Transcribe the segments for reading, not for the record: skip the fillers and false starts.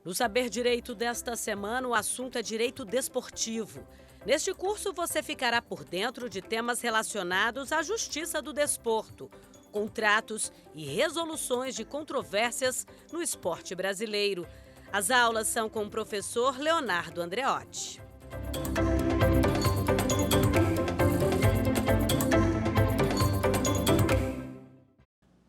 No Saber Direito desta semana, o assunto é direito desportivo. Neste curso, você ficará por dentro de temas relacionados à justiça do desporto, contratos e resoluções de controvérsias no esporte brasileiro. As aulas são com o professor Leonardo Andreotti.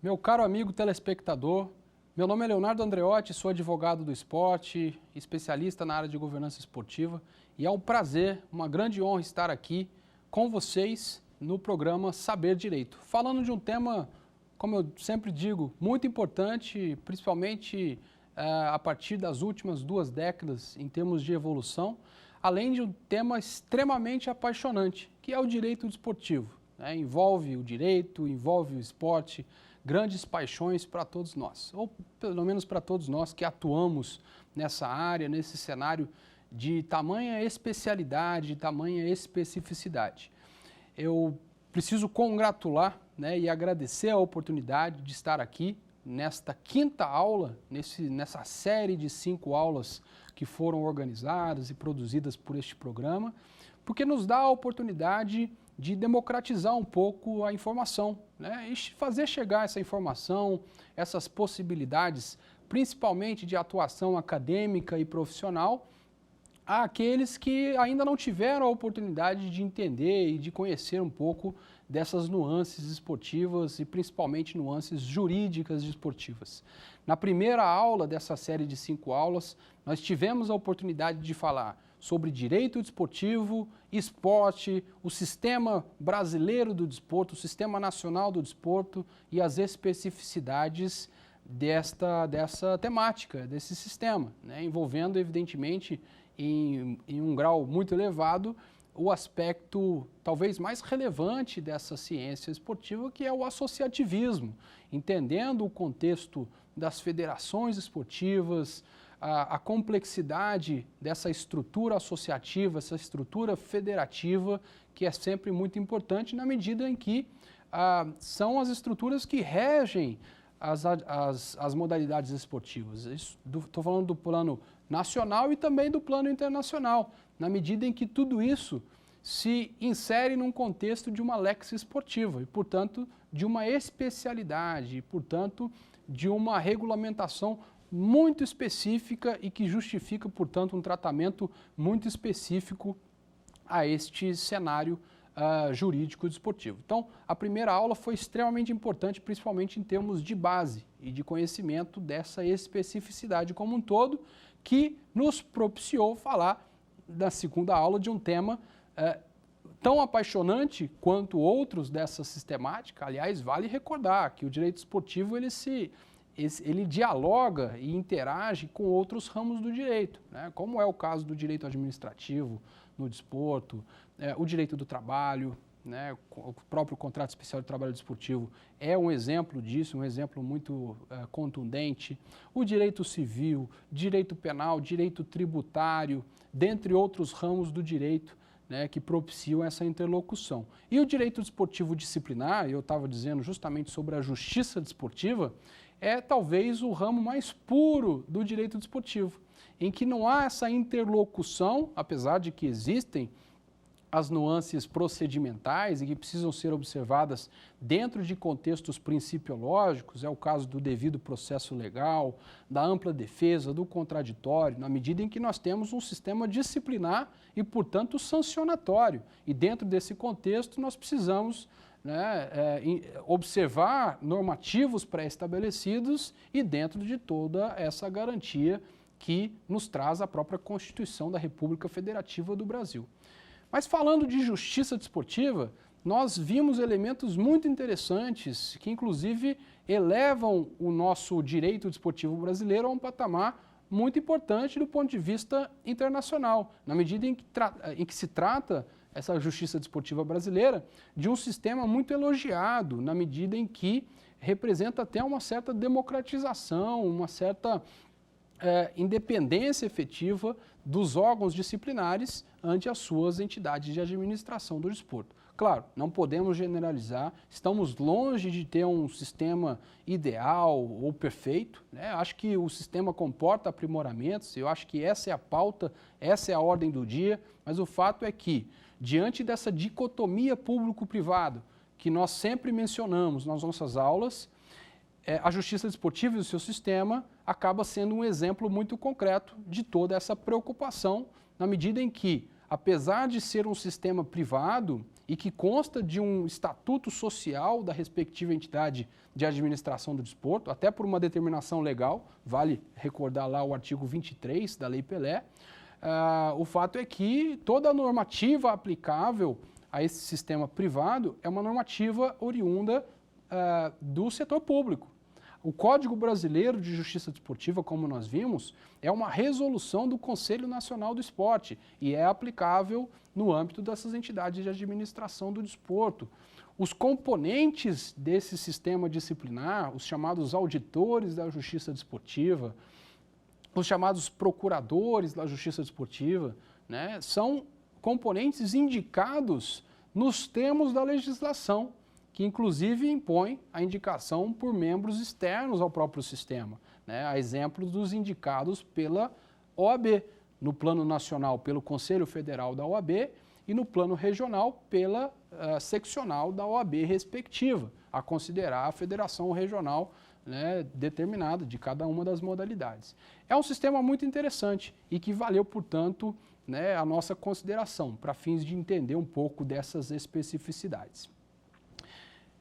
Meu caro amigo telespectador, meu nome é Leonardo Andreotti, sou advogado do esporte, especialista na área de governança esportiva e é um prazer, uma grande honra estar aqui com vocês no programa Saber Direito, falando de um tema, como eu sempre digo, muito importante, principalmente a partir das últimas 2 décadas em termos de evolução, além de um tema extremamente apaixonante, que é o direito desportivo. Envolve o direito, envolve o esporte, grandes paixões para todos nós, ou pelo menos para todos nós que atuamos nessa área, nesse cenário de tamanha especialidade, de tamanha especificidade. Eu preciso congratular e agradecer a oportunidade de estar aqui nesta 5ª aula, nessa série de 5 aulas que foram organizadas e produzidas por este programa, porque nos dá a oportunidade de democratizar um pouco a informação, e fazer chegar essa informação, essas possibilidades, principalmente de atuação acadêmica e profissional, àqueles que ainda não tiveram a oportunidade de entender e de conhecer um pouco dessas nuances esportivas e principalmente nuances jurídicas esportivas. Na primeira aula dessa série de 5 aulas, nós tivemos a oportunidade de falar sobre direito desportivo, esporte, o sistema brasileiro do desporto, o sistema nacional do desporto e as especificidades dessa temática, desse sistema, envolvendo evidentemente em um grau muito elevado o aspecto talvez mais relevante dessa ciência esportiva, que é o associativismo, entendendo o contexto das federações esportivas, a complexidade dessa estrutura associativa, essa estrutura federativa, que é sempre muito importante na medida em que são as estruturas que regem as modalidades esportivas. Estou falando do plano nacional e também do plano internacional, na medida em que tudo isso se insere num contexto de uma lex esportiva e, portanto, de uma especialidade, e, portanto, de uma regulamentação muito específica e que justifica, portanto, um tratamento muito específico a este cenário jurídico desportivo. Então, a primeira aula foi extremamente importante, principalmente em termos de base e de conhecimento dessa especificidade como um todo, que nos propiciou falar na segunda aula de um tema tão apaixonante quanto outros dessa sistemática. Aliás, vale recordar que o direito esportivo ele dialoga e interage com outros ramos do direito, como é o caso do direito administrativo no desporto, o direito do trabalho, o próprio contrato especial de trabalho desportivo é um exemplo disso, um exemplo muito contundente, o direito civil, direito penal, direito tributário, dentre outros ramos do direito que propiciam essa interlocução. E o direito desportivo disciplinar, eu estava dizendo justamente sobre a justiça desportiva, é talvez o ramo mais puro do direito desportivo, em que não há essa interlocução, apesar de que existem as nuances procedimentais e que precisam ser observadas dentro de contextos principiológicos, é o caso do devido processo legal, da ampla defesa, do contraditório, na medida em que nós temos um sistema disciplinar e, portanto, sancionatório. E dentro desse contexto nós precisamos observar normativos pré-estabelecidos e dentro de toda essa garantia que nos traz a própria Constituição da República Federativa do Brasil. Mas falando de justiça desportiva, nós vimos elementos muito interessantes que inclusive elevam o nosso direito desportivo brasileiro a um patamar muito importante do ponto de vista internacional, na medida em que se trata essa justiça desportiva brasileira de um sistema muito elogiado, na medida em que representa até uma certa democratização, uma certa independência efetiva dos órgãos disciplinares ante as suas entidades de administração do desporto. Claro, não podemos generalizar, estamos longe de ter um sistema ideal ou perfeito, né? Acho que o sistema comporta aprimoramentos, eu acho que essa é a pauta, essa é a ordem do dia, mas o fato é que, diante dessa dicotomia público-privado, que nós sempre mencionamos nas nossas aulas, a Justiça Desportiva e o seu sistema acaba sendo um exemplo muito concreto de toda essa preocupação, na medida em que, apesar de ser um sistema privado e que consta de um estatuto social da respectiva entidade de administração do desporto, até por uma determinação legal, vale recordar lá o artigo 23 da Lei Pelé, o fato é que toda a normativa aplicável a esse sistema privado é uma normativa oriunda do setor público. O Código Brasileiro de Justiça Desportiva, como nós vimos, é uma resolução do Conselho Nacional do Esporte e é aplicável no âmbito dessas entidades de administração do desporto. Os componentes desse sistema disciplinar, os chamados auditores da Justiça Desportiva, os chamados procuradores da Justiça Desportiva, né, são componentes indicados nos termos da legislação, que inclusive impõe a indicação por membros externos ao próprio sistema, né? A exemplo dos indicados pela OAB, no plano nacional pelo Conselho Federal da OAB e no plano regional pela seccional da OAB respectiva, a considerar a federação regional, né, determinada de cada uma das modalidades. É um sistema muito interessante e que valeu, portanto, né, a nossa consideração, para fins de entender um pouco dessas especificidades.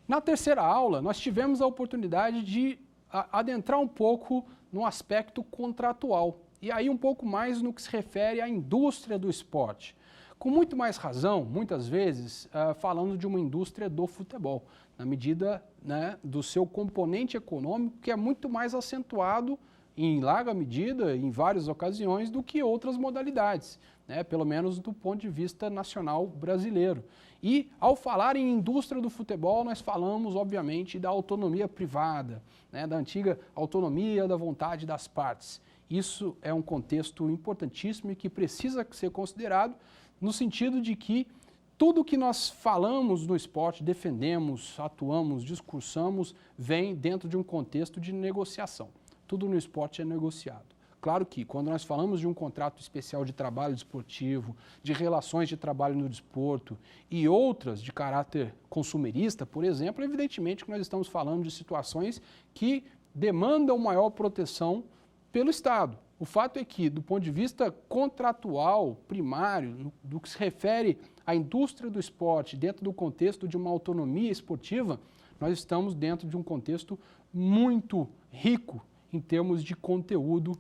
Na terceira aula, nós tivemos a oportunidade de adentrar um pouco no aspecto contratual, e aí um pouco mais no que se refere à indústria do esporte. Com muito mais razão, muitas vezes, falando de uma indústria do futebol, na medida, né, do seu componente econômico, que é muito mais acentuado, em larga medida, em várias ocasiões, do que outras modalidades, né, pelo menos do ponto de vista nacional brasileiro. E, ao falar em indústria do futebol, nós falamos, obviamente, da autonomia privada, né, da antiga autonomia da vontade das partes. Isso é um contexto importantíssimo e que precisa ser considerado no sentido de que tudo que nós falamos no esporte, defendemos, atuamos, discursamos, vem dentro de um contexto de negociação. Tudo no esporte é negociado. Claro que, quando nós falamos de um contrato especial de trabalho desportivo, de relações de trabalho no desporto e outras de caráter consumerista, por exemplo, evidentemente que nós estamos falando de situações que demandam maior proteção pelo Estado. O fato é que, do ponto de vista contratual, primário, do que se refere à indústria do esporte, dentro do contexto de uma autonomia esportiva, nós estamos dentro de um contexto muito rico em termos de conteúdo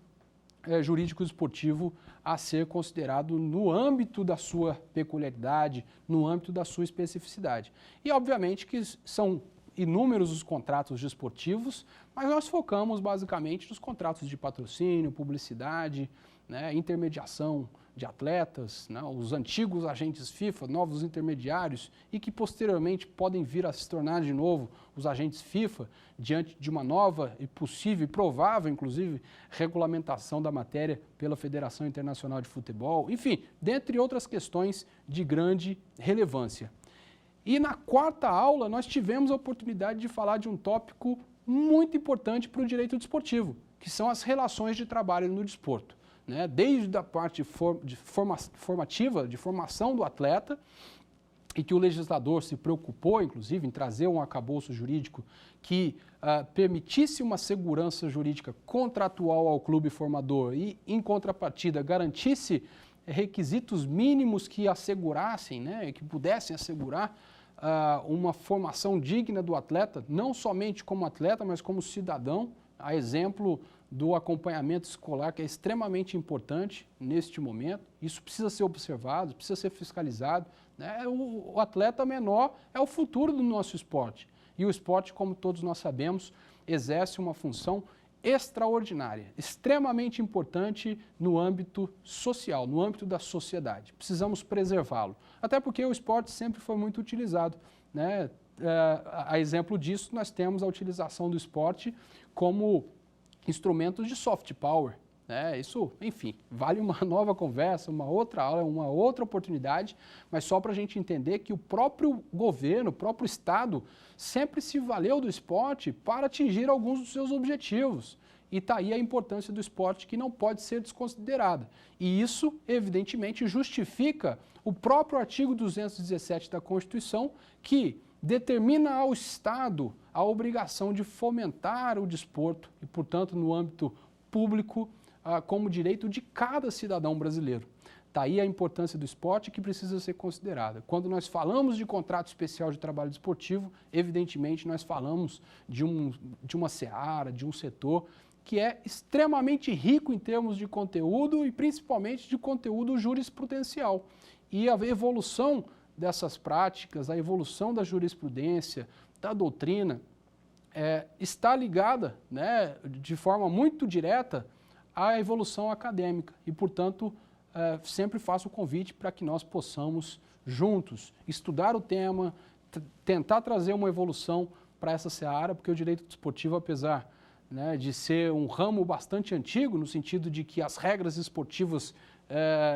jurídico esportivo a ser considerado no âmbito da sua peculiaridade, no âmbito da sua especificidade. E, obviamente, que são inúmeros os contratos desportivos, mas nós focamos basicamente nos contratos de patrocínio, publicidade, né, intermediação de atletas, né, os antigos agentes FIFA, novos intermediários, e que posteriormente podem vir a se tornar de novo os agentes FIFA, diante de uma nova e possível e provável, inclusive, regulamentação da matéria pela Federação Internacional de Futebol, enfim, dentre outras questões de grande relevância. E na quarta aula nós tivemos a oportunidade de falar de um tópico muito importante para o direito desportivo, que são as relações de trabalho no desporto, né? Desde a parte formativa, de formação do atleta, e que o legislador se preocupou, inclusive, em trazer um arcabouço jurídico que permitisse uma segurança jurídica contratual ao clube formador e, em contrapartida, garantisse requisitos mínimos que assegurassem, né, que pudessem assegurar uma formação digna do atleta, não somente como atleta, mas como cidadão, a exemplo do acompanhamento escolar, que é extremamente importante neste momento. Isso precisa ser observado, precisa ser fiscalizado, né? O atleta menor é o futuro do nosso esporte. E o esporte, como todos nós sabemos, exerce uma função extraordinária, extremamente importante no âmbito social, no âmbito da sociedade. Precisamos preservá-lo, até porque o esporte sempre foi muito utilizado, né? A exemplo disso, nós temos a utilização do esporte como instrumentos de soft power, né? Isso, enfim, vale uma nova conversa, uma outra aula, uma outra oportunidade, mas só para a gente entender que o próprio governo, o próprio Estado, sempre se valeu do esporte para atingir alguns dos seus objetivos. E está aí a importância do esporte que não pode ser desconsiderada. E isso, evidentemente, justifica o próprio artigo 217 da Constituição, que determina ao Estado a obrigação de fomentar o desporto e, portanto, no âmbito público, como direito de cada cidadão brasileiro. Está aí a importância do esporte que precisa ser considerada. Quando nós falamos de contrato especial de trabalho desportivo, evidentemente nós falamos de uma seara, de um setor que é extremamente rico em termos de conteúdo e principalmente de conteúdo jurisprudencial. E a evolução dessas práticas, a evolução da jurisprudência, da doutrina, está ligada, né, de forma muito direta à evolução acadêmica. E, portanto, sempre faço o convite para que nós possamos, juntos, estudar o tema, tentar trazer uma evolução para essa seara, porque o direito desportivo, apesar, né, de ser um ramo bastante antigo, no sentido de que as regras esportivas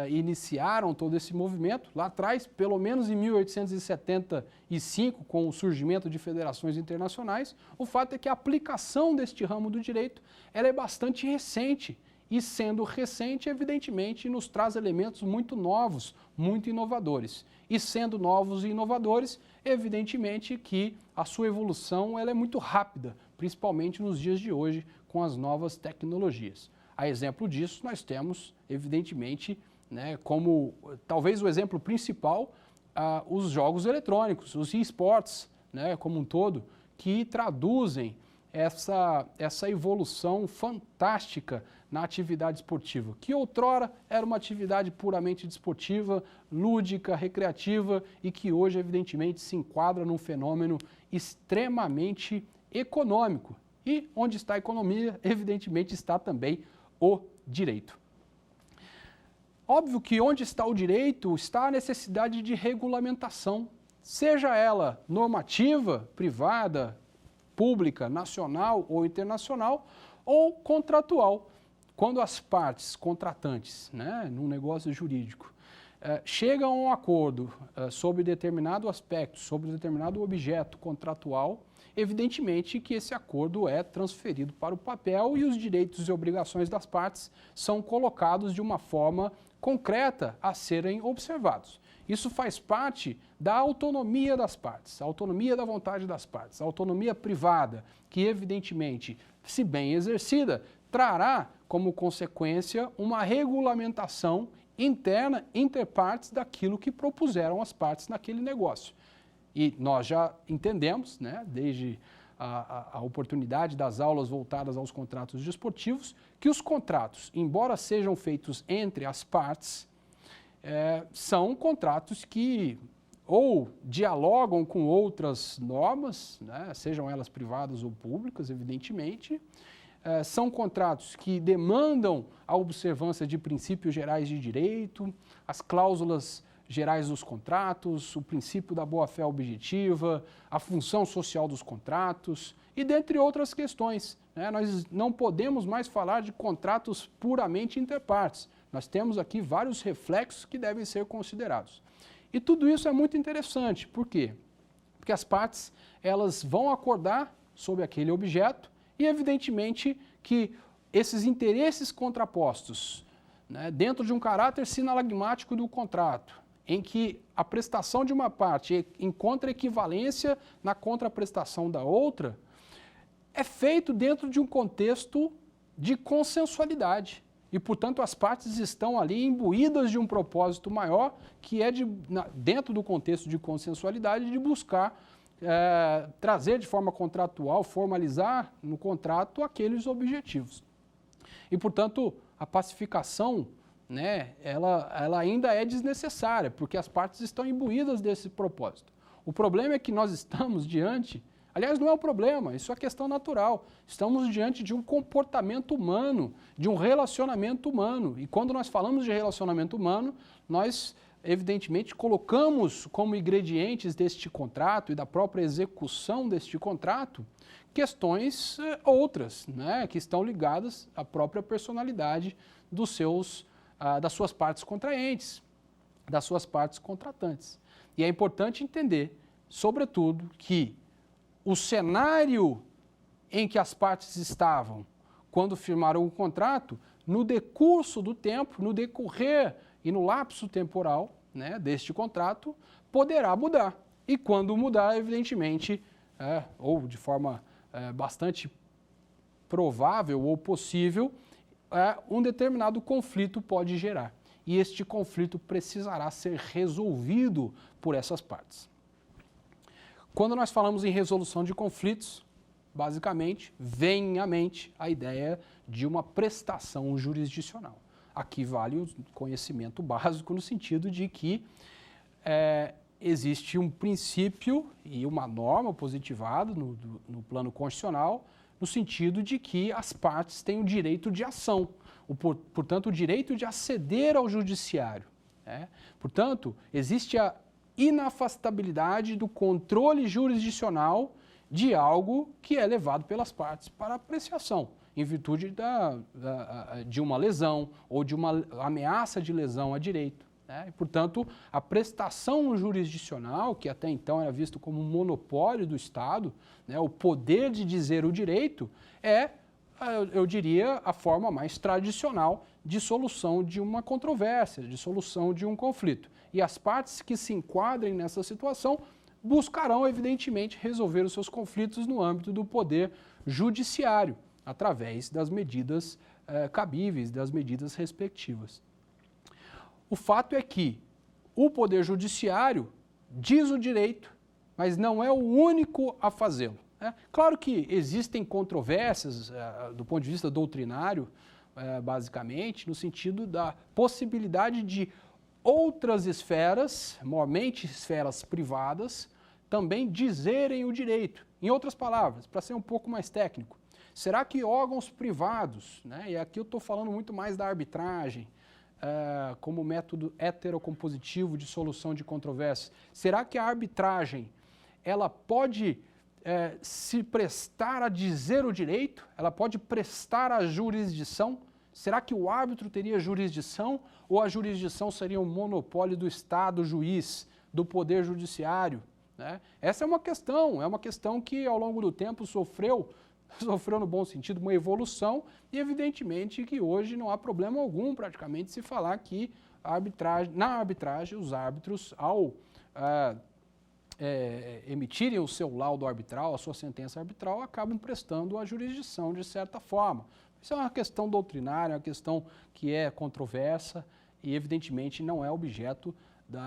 iniciaram todo esse movimento, lá atrás, pelo menos em 1875, com o surgimento de federações internacionais, o fato é que a aplicação deste ramo do direito ela é bastante recente, e sendo recente, evidentemente, nos traz elementos muito novos, muito inovadores. E sendo novos e inovadores, evidentemente que a sua evolução ela é muito rápida, principalmente nos dias de hoje, com as novas tecnologias. A exemplo disso, nós temos, evidentemente, né, como talvez o exemplo principal, os jogos eletrônicos, os esportes, né, como um todo, que traduzem essa evolução fantástica na atividade esportiva, que outrora era uma atividade puramente desportiva, lúdica, recreativa e que hoje, evidentemente, se enquadra num fenômeno extremamente econômico. E onde está a economia, evidentemente, está também o direito. Óbvio que onde está o direito está a necessidade de regulamentação, seja ela normativa, privada, pública, nacional ou internacional, ou contratual. Quando as partes contratantes, né, num negócio jurídico, chegam a um acordo sobre determinado aspecto, sobre determinado objeto contratual, evidentemente que esse acordo é transferido para o papel e os direitos e obrigações das partes são colocados de uma forma concreta a serem observados. Isso faz parte da autonomia das partes, a autonomia da vontade das partes, a autonomia privada, que evidentemente, se bem exercida, trará como consequência uma regulamentação interna, interpartes, daquilo que propuseram as partes naquele negócio. E nós já entendemos, né, desde a oportunidade das aulas voltadas aos contratos desportivos, que os contratos, embora sejam feitos entre as partes, são contratos que ou dialogam com outras normas, né, sejam elas privadas ou públicas, evidentemente, são contratos que demandam a observância de princípios gerais de direito, as cláusulas gerais dos contratos, o princípio da boa-fé objetiva, a função social dos contratos e dentre outras questões, né? Nós não podemos mais falar de contratos puramente interpartes. Nós temos aqui vários reflexos que devem ser considerados. E tudo isso é muito interessante. Por quê? Porque as partes elas vão acordar sobre aquele objeto e, evidentemente, que esses interesses contrapostos, né, dentro de um caráter sinalagmático do contrato, em que a prestação de uma parte encontra equivalência na contraprestação da outra, é feito dentro de um contexto de consensualidade. E, portanto, as partes estão ali imbuídas de um propósito maior, que é, dentro do contexto de consensualidade, de buscar trazer de forma contratual, formalizar no contrato aqueles objetivos. E, portanto, a pacificação, né, ela ainda é desnecessária, porque as partes estão imbuídas desse propósito. O problema é que nós estamos diante, aliás, não é um problema, isso é questão natural, estamos diante de um comportamento humano, de um relacionamento humano. E quando nós falamos de relacionamento humano, nós evidentemente, colocamos como ingredientes deste contrato e da própria execução deste contrato questões outras, né, que estão ligadas à própria personalidade das suas partes contraentes, das suas partes contratantes. E é importante entender, sobretudo, que o cenário em que as partes estavam quando firmaram o contrato, no decurso do tempo, no decorrer e no lapso temporal, né, deste contrato, poderá mudar. E quando mudar, evidentemente, ou de forma bastante provável ou possível, um determinado conflito pode gerar. E este conflito precisará ser resolvido por essas partes. Quando nós falamos em resolução de conflitos, basicamente, vem à mente a ideia de uma prestação jurisdicional. Aqui vale o conhecimento básico no sentido de que existe um princípio e uma norma positivada no plano constitucional, no sentido de que as partes têm o direito de ação, portanto, o direito de aceder ao judiciário. Portanto, existe a inafastabilidade do controle jurisdicional de algo que é levado pelas partes para apreciação, em virtude de uma lesão ou de uma ameaça de lesão a direito. E, portanto, a prestação jurisdicional, que até então era visto como um monopólio do Estado, o poder de dizer o direito, eu diria, a forma mais tradicional de solução de uma controvérsia, de solução de um conflito. E as partes que se enquadrem nessa situação buscarão, evidentemente, resolver os seus conflitos no âmbito do poder judiciário, através das medidas cabíveis, das medidas respectivas. O fato é que o poder judiciário diz o direito, mas não é o único a fazê-lo. Claro que existem controvérsias do ponto de vista doutrinário, basicamente, no sentido da possibilidade de outras esferas, mormente esferas privadas, também dizerem o direito. Em outras palavras, para ser um pouco mais técnico, será que órgãos privados, e aqui eu estou falando muito mais da arbitragem, como método heterocompositivo de solução de controvérsias, será que a arbitragem ela pode se prestar a dizer o direito? Ela pode prestar a jurisdição? Será que o árbitro teria jurisdição ou a jurisdição seria um monopólio do Estado, juiz, do Poder Judiciário? Essa é uma questão que ao longo do tempo sofreu no bom sentido uma evolução e evidentemente que hoje não há problema algum praticamente se falar que na arbitragem os árbitros ao emitirem o seu laudo arbitral, a sua sentença arbitral, acabam prestando a jurisdição de certa forma. Isso é uma questão doutrinária, uma questão que é controversa e evidentemente não é objeto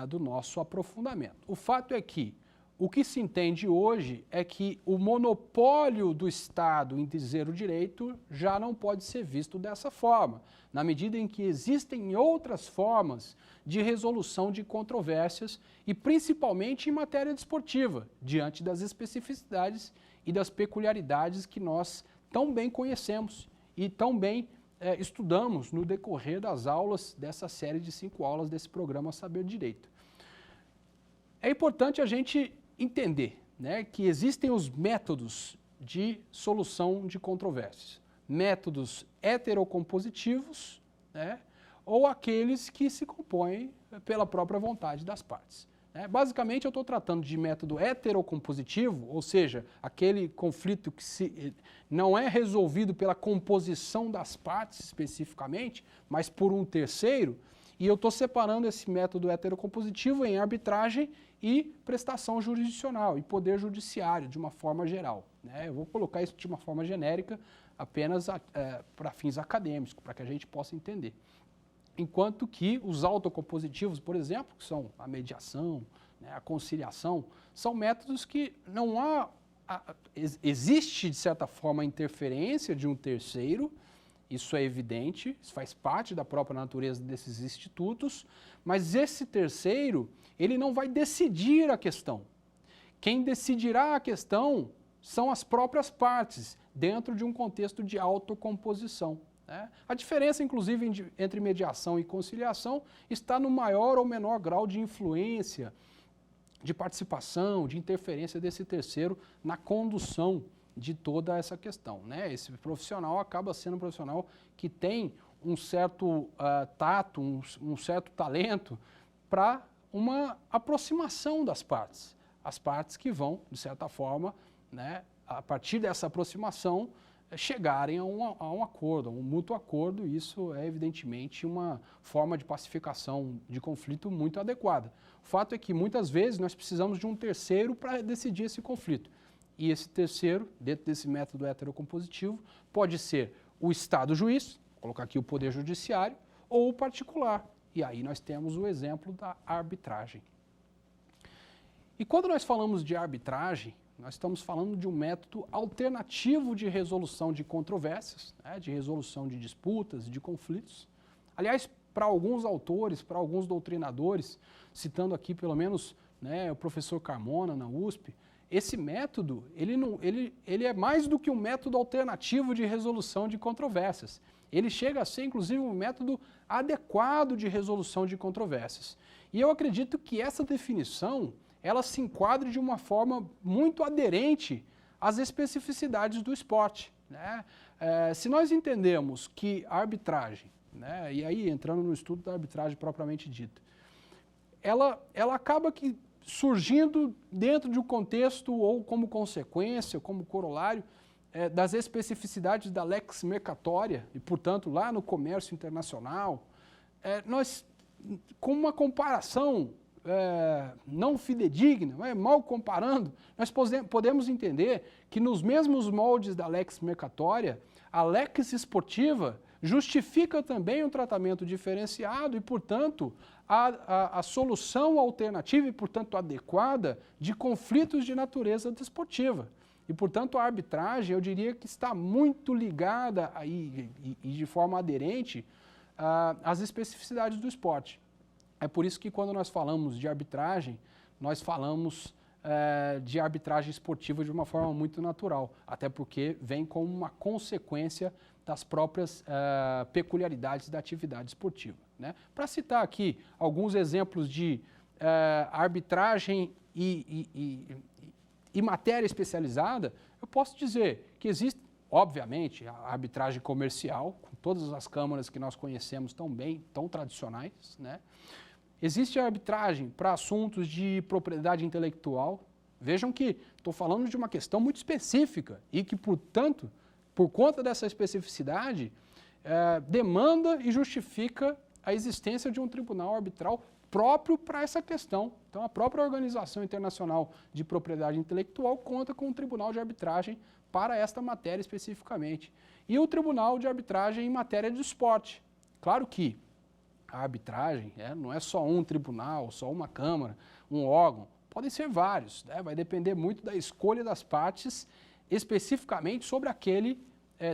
do nosso aprofundamento. O fato é que o que se entende hoje é que o monopólio do Estado em dizer o direito já não pode ser visto dessa forma, na medida em que existem outras formas de resolução de controvérsias e principalmente em matéria desportiva, diante das especificidades e das peculiaridades que nós tão bem conhecemos e tão bem estudamos no decorrer das aulas dessa série de 5 aulas desse programa Saber Direito. É importante a gente entender que existem os métodos de solução de controvérsias, métodos heterocompositivos, ou aqueles que se compõem pela própria vontade das partes. Basicamente, eu estou tratando de método heterocompositivo, ou seja, aquele conflito que não é resolvido pela composição das partes especificamente, mas por um terceiro, e eu estou separando esse método heterocompositivo em arbitragem e prestação jurisdicional e poder judiciário, de uma forma geral. Eu vou colocar isso de uma forma genérica, apenas para fins acadêmicos, para que a gente possa entender. Enquanto que os autocompositivos, por exemplo, que são a mediação, a conciliação, são métodos que não há... existe, de certa forma, a interferência de um terceiro, isso é evidente, isso faz parte da própria natureza desses institutos, mas esse terceiro, ele não vai decidir a questão. Quem decidirá a questão são as próprias partes, dentro de um contexto de autocomposição. né? A diferença, inclusive, entre mediação e conciliação está no maior ou menor grau de influência, de participação, de interferência desse terceiro na condução de toda essa questão, né? Esse profissional acaba sendo um profissional que tem um certo tato, um certo talento para uma aproximação das partes. As partes que vão, de certa forma, né, a partir dessa aproximação, chegarem a um acordo, a um mútuo acordo. Isso é evidentemente uma forma de pacificação de conflito muito adequada. O fato é que muitas vezes nós precisamos de um terceiro para decidir esse conflito. E esse terceiro, dentro desse método heterocompositivo, pode ser o Estado juiz, vou colocar aqui o Poder Judiciário, ou o particular. E aí nós temos o exemplo da arbitragem. E quando nós falamos de arbitragem, nós estamos falando de um método alternativo de resolução de controvérsias, né, de resolução de disputas, de conflitos. Aliás, para alguns autores, para alguns doutrinadores, citando aqui pelo menos, né, o professor Carmona na USP, esse método ele é mais do que um método alternativo de resolução de controvérsias. Ele chega a ser, inclusive, um método adequado de resolução de controvérsias. E eu acredito que essa definição ela se enquadra de uma forma muito aderente às especificidades do esporte, né? Se nós entendemos que a arbitragem, né, e aí entrando no estudo da arbitragem propriamente dita, ela acaba que surgindo dentro de um contexto ou como consequência, como corolário das especificidades da lex mercatória e, portanto, lá no comércio internacional, nós, com uma comparação não fidedigna, mal comparando, nós podemos entender que nos mesmos moldes da lex mercatória, a lex esportiva justifica também um tratamento diferenciado e, portanto, a solução alternativa e, portanto, adequada de conflitos de natureza desportiva. E, portanto, a arbitragem, eu diria que está muito ligada aí, e de forma aderente às especificidades do esporte. É por isso que quando nós falamos de arbitragem, nós falamos de arbitragem esportiva de uma forma muito natural, até porque vem como uma consequência das próprias peculiaridades da atividade esportiva, né? Para citar aqui alguns exemplos de arbitragem e matéria especializada, eu posso dizer que existe, obviamente, a arbitragem comercial, com todas as câmaras que nós conhecemos tão bem, tão tradicionais, né? Existe a arbitragem para assuntos de propriedade intelectual. Vejam que estou falando de uma questão muito específica e que, portanto, por conta dessa especificidade, demanda e justifica a existência de um tribunal arbitral próprio para essa questão. Então, a própria Organização Internacional de Propriedade Intelectual conta com um tribunal de arbitragem para esta matéria especificamente. E o tribunal de arbitragem em matéria de esporte. Claro que a arbitragem não é só um tribunal, só uma câmara, um órgão. Podem ser vários, né? Vai depender muito da escolha das partes, especificamente sobre aquele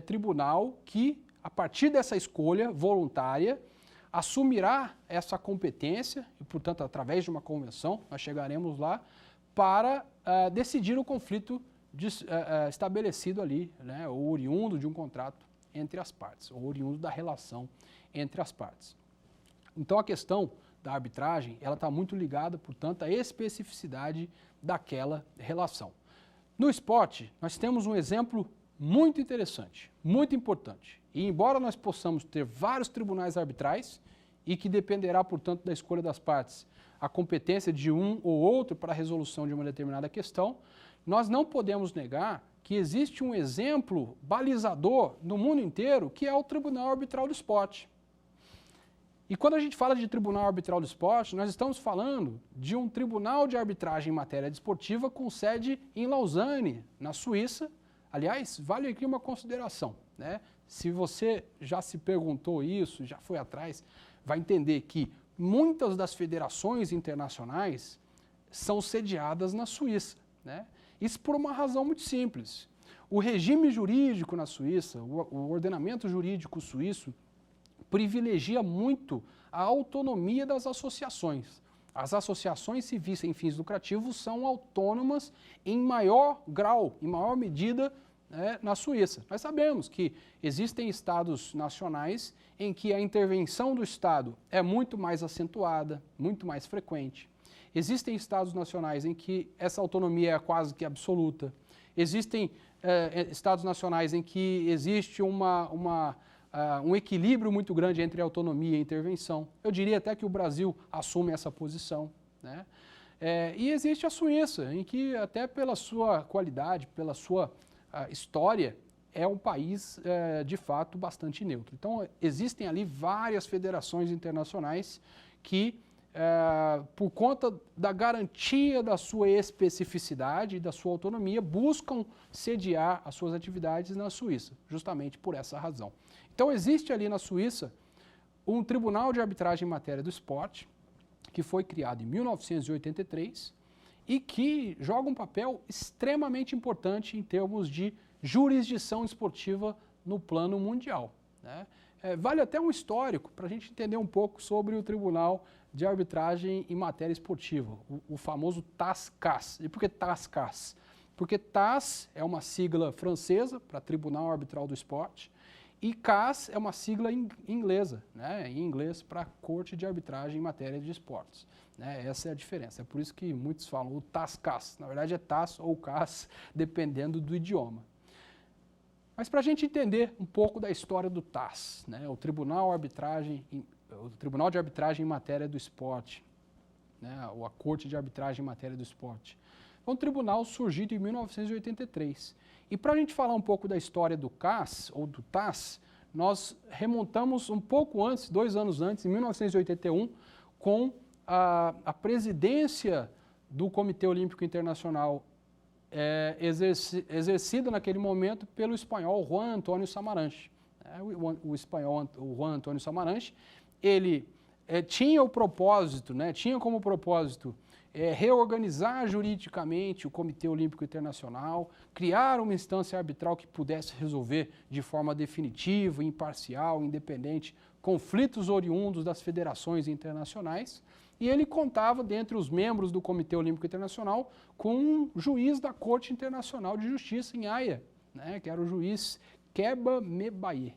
tribunal que, a partir dessa escolha voluntária, assumirá essa competência, e, portanto, através de uma convenção, nós chegaremos lá, para decidir o conflito estabelecido ali, né, ou oriundo de um contrato entre as partes, ou oriundo da relação entre as partes. Então, a questão da arbitragem, ela está muito ligada, portanto, à especificidade daquela relação. No esporte, nós temos um exemplo muito interessante, muito importante. E embora nós possamos ter vários tribunais arbitrais e que dependerá, portanto, da escolha das partes, a competência de um ou outro para a resolução de uma determinada questão, nós não podemos negar que existe um exemplo balizador no mundo inteiro, que é o Tribunal Arbitral do Esporte. E quando a gente fala de Tribunal Arbitral do Esporte, nós estamos falando de um tribunal de arbitragem em matéria desportiva com sede em Lausanne, na Suíça. Aliás, vale aqui uma consideração, né? Se você já se perguntou isso, já foi atrás, vai entender que muitas das federações internacionais são sediadas na Suíça, né? Isso por uma razão muito simples. O regime jurídico na Suíça, o ordenamento jurídico suíço, privilegia muito a autonomia das associações. As associações civis sem fins lucrativos são autônomas em maior grau, em maior medida, na Suíça. Nós sabemos que existem estados nacionais em que a intervenção do Estado é muito mais acentuada, muito mais frequente. Existem estados nacionais em que essa autonomia é quase que absoluta. Existem estados nacionais em que existe um equilíbrio muito grande entre autonomia e intervenção. Eu diria até que o Brasil assume essa posição, né? E existe a Suíça, em que até pela sua qualidade, pela sua história, é um país de fato bastante neutro. Então existem ali várias federações internacionais que, por conta da garantia da sua especificidade e da sua autonomia, buscam sediar as suas atividades na Suíça, justamente por essa razão. Então existe ali na Suíça um Tribunal de Arbitragem em Matéria do Esporte, que foi criado em 1983 e que joga um papel extremamente importante em termos de jurisdição esportiva no plano mundial, né? Vale até um histórico para a gente entender um pouco sobre o Tribunal de Arbitragem em Matéria Esportiva, o famoso TAS-CAS. E por que TAS-CAS? Porque TAS é uma sigla francesa para Tribunal Arbitral do Esporte e CAS é uma sigla inglesa, né, em inglês, para Corte de Arbitragem em Matéria de Esportes. Né? Essa é a diferença. É por isso que muitos falam o TAS-CAS. Na verdade é TAS ou CAS, dependendo do idioma. Mas para a gente entender um pouco da história do TAS, né, o Tribunal de Arbitragem em Matéria do Esporte, né, ou a Corte de Arbitragem em Matéria do Esporte, é um tribunal surgido em 1983. E para a gente falar um pouco da história do CAS, ou do TAS, nós remontamos um pouco antes, 2 anos antes, em 1981, com a presidência do Comitê Olímpico Internacional exercida naquele momento pelo espanhol Juan Antônio Samaranch. O espanhol Juan Antônio Samaranch, ele tinha o propósito, né, tinha como propósito reorganizar juridicamente o Comitê Olímpico Internacional, criar uma instância arbitral que pudesse resolver de forma definitiva, imparcial, independente, conflitos oriundos das federações internacionais. E ele contava, dentre os membros do Comitê Olímpico Internacional, com um juiz da Corte Internacional de Justiça em Haia, né, que era o juiz Keba Mebaye,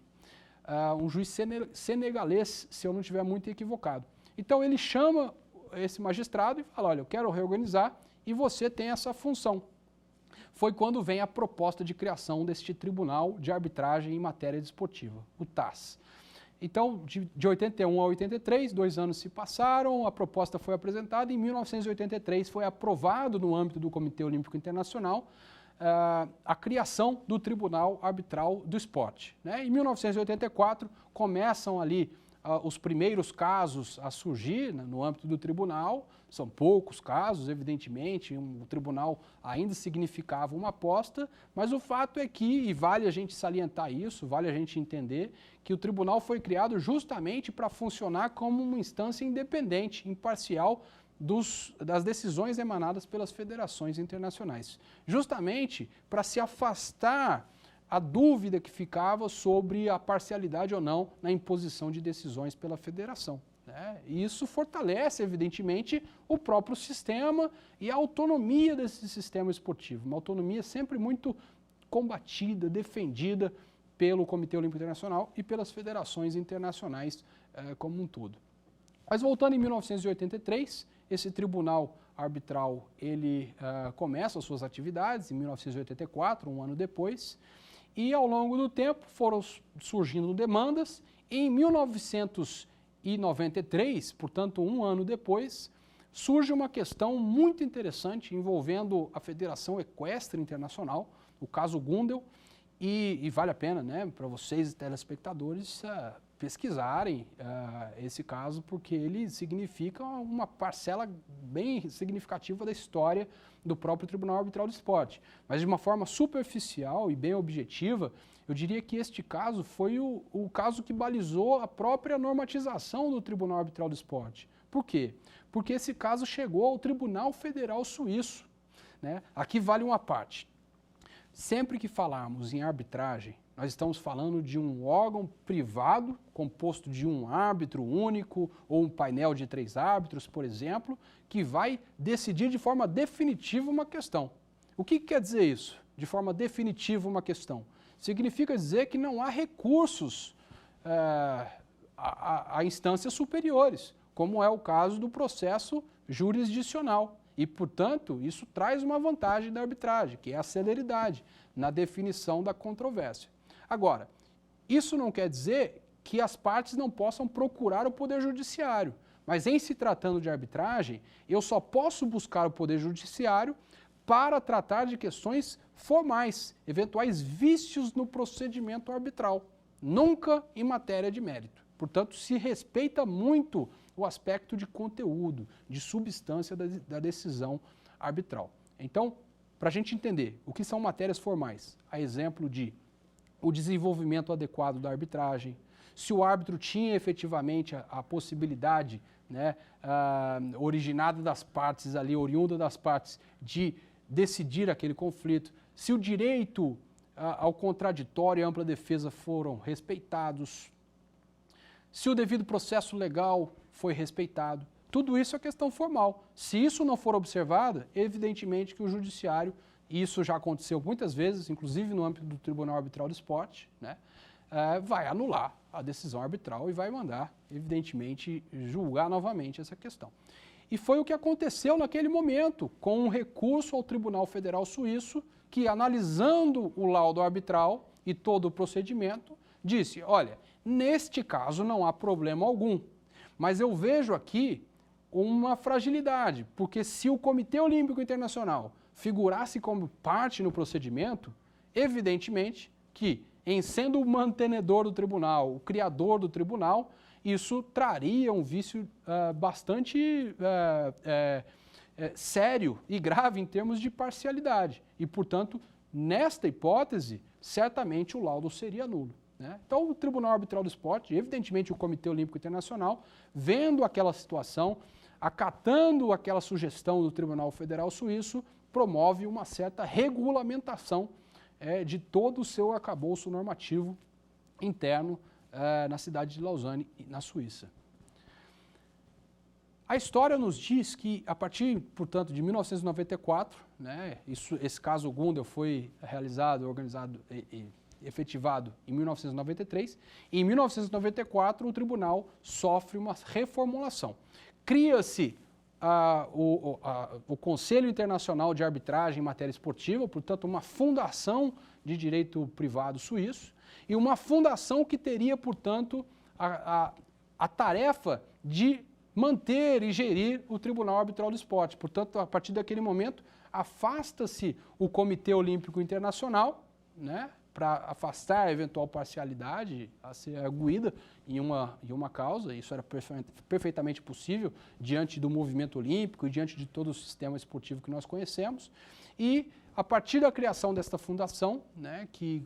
um juiz senegalês, se eu não estiver muito equivocado. Então ele chama esse magistrado e fala, olha, eu quero reorganizar e você tem essa função. Foi quando vem a proposta de criação deste Tribunal de Arbitragem em Matéria Desportiva, o TAS. Então, de 81 a 83, 2 anos se passaram, a proposta foi apresentada e em 1983 foi aprovado no âmbito do Comitê Olímpico Internacional a criação do Tribunal Arbitral do Esporte. Né? Em 1984 começam ali os primeiros casos a surgir, né, no âmbito do tribunal. São poucos casos, evidentemente, o tribunal ainda significava uma aposta, mas o fato é que, e vale a gente salientar isso, vale a gente entender, que o tribunal foi criado justamente para funcionar como uma instância independente, imparcial, das decisões emanadas pelas federações internacionais. Justamente para se afastar a dúvida que ficava sobre a parcialidade ou não na imposição de decisões pela federação. Né? E isso fortalece, evidentemente, o próprio sistema e a autonomia desse sistema esportivo. Uma autonomia sempre muito combatida, defendida pelo Comitê Olímpico Internacional e pelas federações internacionais como um todo. Mas voltando em 1983, esse tribunal arbitral ele começa as suas atividades em 1984, um ano depois, e ao longo do tempo foram surgindo demandas. Em 1993, portanto um ano depois, surge uma questão muito interessante envolvendo a Federação Equestre Internacional, o caso Gundel, e vale a pena, né, para vocês telespectadores pesquisarem esse caso, porque ele significa uma parcela bem significativa da história do próprio Tribunal Arbitral do Esporte. Mas de uma forma superficial e bem objetiva, eu diria que este caso foi o caso que balizou a própria normatização do Tribunal Arbitral do Esporte. Por quê? Porque esse caso chegou ao Tribunal Federal Suíço. Né? Aqui vale uma parte. Sempre que falarmos em arbitragem, nós estamos falando de um órgão privado, composto de um árbitro único ou um painel de 3 árbitros, por exemplo, que vai decidir de forma definitiva uma questão. O que quer dizer isso? de forma definitiva uma questão? Significa dizer que não há recursos a instâncias superiores, como é o caso do processo jurisdicional. E, portanto, isso traz uma vantagem da arbitragem, que é a celeridade na definição da controvérsia. Agora, isso não quer dizer que as partes não possam procurar o Poder Judiciário, mas em se tratando de arbitragem, eu só posso buscar o Poder Judiciário para tratar de questões formais, eventuais vícios no procedimento arbitral, nunca em matéria de mérito. Portanto, se respeita muito o aspecto de conteúdo, de substância da decisão arbitral. Então, para a gente entender o que são matérias formais, a exemplo de o desenvolvimento adequado da arbitragem, se o árbitro tinha efetivamente a possibilidade, né, originada das partes ali, oriunda das partes, de decidir aquele conflito, se o direito ao contraditório e à ampla defesa foram respeitados, se o devido processo legal foi respeitado. Tudo isso é questão formal. Se isso não for observado, evidentemente que o judiciário, e isso já aconteceu muitas vezes, inclusive no âmbito do Tribunal Arbitral do Esporte, né, vai anular a decisão arbitral e vai mandar, evidentemente, julgar novamente essa questão. E foi o que aconteceu naquele momento, com um recurso ao Tribunal Federal Suíço, que, analisando o laudo arbitral e todo o procedimento, disse, olha, neste caso não há problema algum, mas eu vejo aqui uma fragilidade, porque se o Comitê Olímpico Internacional figurasse como parte no procedimento, evidentemente que, em sendo o mantenedor do tribunal, o criador do tribunal, isso traria um vício bastante sério e grave em termos de parcialidade. E, portanto, nesta hipótese, certamente o laudo seria nulo. Né? Então, o Tribunal Arbitral do Esporte, evidentemente o Comitê Olímpico Internacional, vendo aquela situação, acatando aquela sugestão do Tribunal Federal Suíço, promove uma certa regulamentação de todo o seu arcabouço normativo interno na cidade de Lausanne, na Suíça. A história nos diz que, a partir, portanto, de 1994, né, esse caso Gundel foi realizado, organizado e efetivado em 1993, e em 1994 o tribunal sofre uma reformulação. Cria-se o Conselho Internacional de Arbitragem em Matéria Esportiva, portanto uma fundação de direito privado suíço, e uma fundação que teria, portanto, a tarefa de manter e gerir o Tribunal Arbitral do Esporte. Portanto, a partir daquele momento, afasta-se o Comitê Olímpico Internacional, né, para afastar a eventual parcialidade a ser arguída em uma causa. Isso era perfeitamente possível diante do movimento olímpico e diante de todo o sistema esportivo que nós conhecemos. E, a partir da criação desta fundação, né, que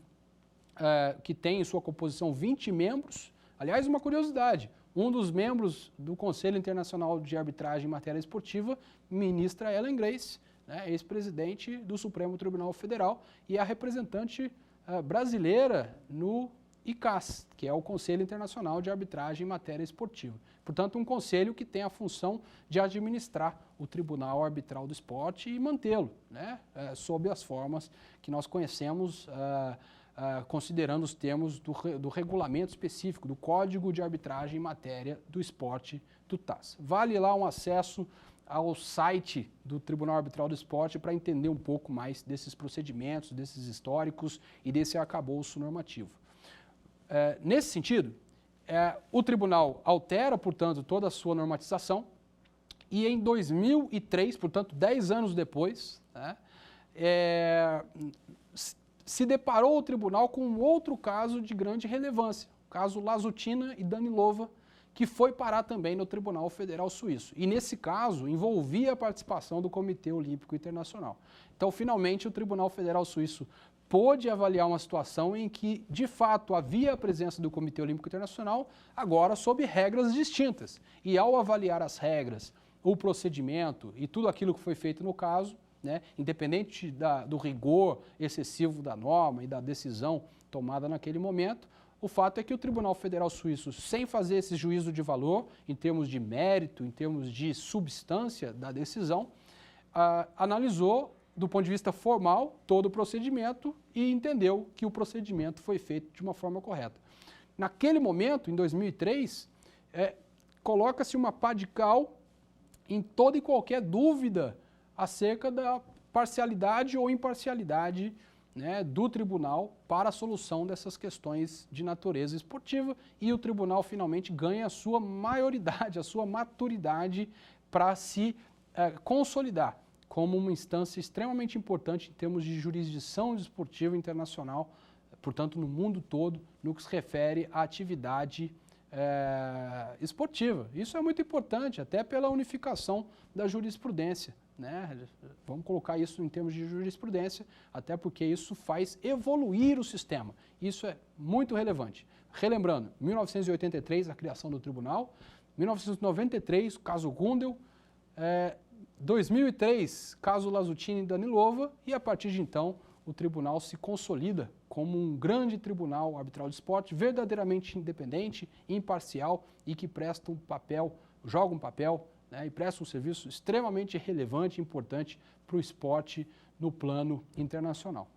tem em sua composição 20 membros, aliás, uma curiosidade, um dos membros do Conselho Internacional de Arbitragem em Matéria Esportiva, ministra Ellen Grace, né, ex-presidente do Supremo Tribunal Federal e a representante brasileira no ICAS, que é o Conselho Internacional de Arbitragem em Matéria Esportiva. Portanto, um conselho que tem a função de administrar o Tribunal Arbitral do Esporte e mantê-lo, né, sob as formas que nós conhecemos, considerando os termos do regulamento específico, do Código de Arbitragem em Matéria do Esporte do TAS. Vale lá um acesso ao site do Tribunal Arbitral do Esporte para entender um pouco mais desses procedimentos, desses históricos e desse arcabouço normativo. Nesse sentido, o tribunal altera, portanto, toda a sua normatização e em 2003, portanto, 10 anos depois, né, se deparou o tribunal com um outro caso de grande relevância, o caso Lazutina e Danilova, que foi parar também no Tribunal Federal Suíço. E nesse caso, envolvia a participação do Comitê Olímpico Internacional. Então, finalmente, o Tribunal Federal Suíço pôde avaliar uma situação em que, de fato, havia a presença do Comitê Olímpico Internacional, agora sob regras distintas. E ao avaliar as regras, o procedimento e tudo aquilo que foi feito no caso, né, independente do rigor excessivo da norma e da decisão tomada naquele momento, o fato é que o Tribunal Federal Suíço, sem fazer esse juízo de valor, em termos de mérito, em termos de substância da decisão, analisou do ponto de vista formal, todo o procedimento e entendeu que o procedimento foi feito de uma forma correta. Naquele momento, em 2003, coloca-se uma pá de cal em toda e qualquer dúvida acerca da parcialidade ou imparcialidade, né, do tribunal para a solução dessas questões de natureza esportiva, e o tribunal finalmente ganha a sua maioridade, a sua maturidade para se consolidar como uma instância extremamente importante em termos de jurisdição desportiva internacional, portanto no mundo todo, no que se refere à atividade esportiva. Isso é muito importante, até pela unificação da jurisprudência, né? Vamos colocar isso em termos de jurisprudência, até porque isso faz evoluir o sistema. Isso é muito relevante. Relembrando, 1983, a criação do tribunal, 1993, o caso Gundel, 2003, caso Lazutini e Danilova, e a partir de então o tribunal se consolida como um grande tribunal arbitral de esporte, verdadeiramente independente, imparcial e que presta um papel, joga um papel, né, e presta um serviço extremamente relevante e importante para o esporte no plano internacional.